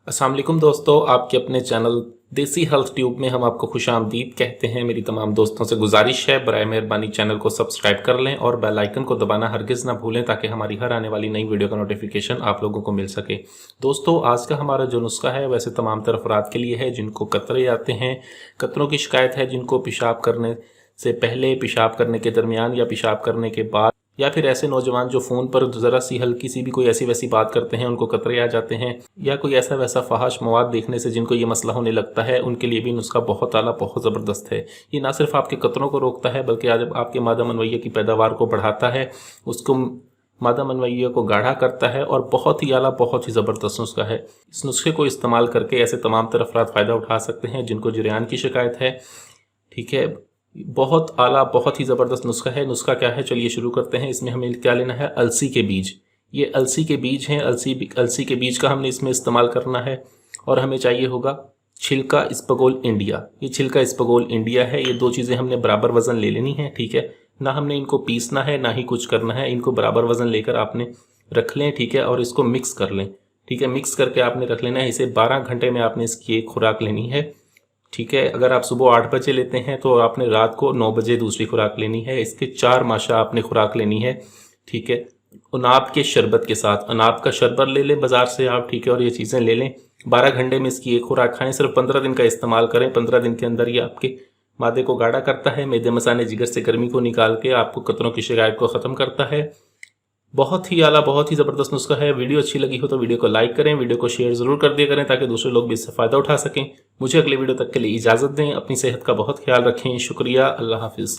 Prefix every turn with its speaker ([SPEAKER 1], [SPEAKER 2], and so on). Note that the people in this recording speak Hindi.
[SPEAKER 1] अस्सलाम वालेकुम दोस्तों, आपके अपने चैनल देसी हेल्थ ट्यूब में हम आपको खुश आमदीद कहते हैं। मेरी तमाम दोस्तों से गुजारिश है, बराए मेहरबानी चैनल को सब्सक्राइब कर लें और बेल आइकन को दबाना हरगिज़ ना भूलें ताकि हमारी हर आने वाली नई वीडियो का नोटिफिकेशन आप लोगों को मिल सके। दोस्तों, आज का हमारा जो नुस्खा है वैसे तमाम तर अफराद के लिए है जिनको कतरे आते हैं, कतरों की शिकायत है, जिनको पेशाब करने से पहले, पेशाब करने के दरमियान या पेशाब करने के बाद, या फिर ऐसे नौजवान जो फ़ोन पर ज़रा सी हल्की सी भी कोई ऐसी वैसी बात करते हैं उनको कतरे आ जाते हैं, या कोई ऐसा वैसा फहाश मवाद देखने से जिनको ये मसला होने लगता है, उनके लिए भी नुस्खा बहुत आला, बहुत ज़बरदस्त है। ये ना सिर्फ आपके कतरों को रोकता है बल्कि आज आपके मादा मनवैया की पैदावार को बढ़ाता है, उसको मादा मनवैया को गाढ़ा करता है और बहुत ही आला, बहुत ही ज़बरदस्त नुस्खा है। इस नुस्खे को इस्तेमाल करके ऐसे तमाम तरह अफराद फ़ायदा उठा सकते हैं जिनको जरियान की शिकायत है। ठीक है, बहुत आला, बहुत ही ज़बरदस्त नुस्खा है। नुस्खा क्या है, चलिए शुरू करते हैं। इसमें हमें क्या लेना है, अलसी के बीज। ये अलसी के बीज हैं, अलसी के बीज का हमने इसमें इस्तेमाल करना है। और हमें चाहिए होगा छिलका इसबगोल इंडिया। ये छिलका इसबगोल इंडिया है। ये दो चीज़ें हमने बराबर वज़न ले लेनी है। ठीक है, ना हमने इनको पीसना है ना ही कुछ करना है, इनको बराबर वज़न लेकर आपने रख लें। ठीक है, और इसको मिक्स कर लें। ठीक है, मिक्स करके आपने रख लेना है। इसे 12 घंटे में आपने इसकी एक खुराक लेनी है। ठीक है, अगर आप सुबह 8 बजे लेते हैं तो आपने रात को 9 बजे दूसरी खुराक लेनी है। इसके 4 माशा आपने खुराक लेनी है। ठीक है, अनाब के शरबत के साथ, अनाब का शरबत ले लें बाज़ार से आप। ठीक है, और ये चीज़ें ले लें। 12 घंटे में इसकी एक खुराक खाएं। सिर्फ 15 दिन का इस्तेमाल करें। 15 दिन के अंदर ये आपके मादे को गाढ़ा करता है, मेदे मसाने जिगर से गर्मी को निकाल के आपको कतरों की शिकायत को ख़त्म करता है। बहुत ही आला, बहुत ही ज़बरदस्त नुस्खा है। वीडियो अच्छी लगी हो तो वीडियो को लाइक करें, वीडियो को शेयर ज़रूर कर दिया करें ताकि दूसरे लोग भी इससे फ़ायदा उठा सकें। मुझे अगले वीडियो तक के लिए इजाज़त दें। अपनी सेहत का बहुत ख्याल रखें। शुक्रिया। अल्लाह हाफिज़।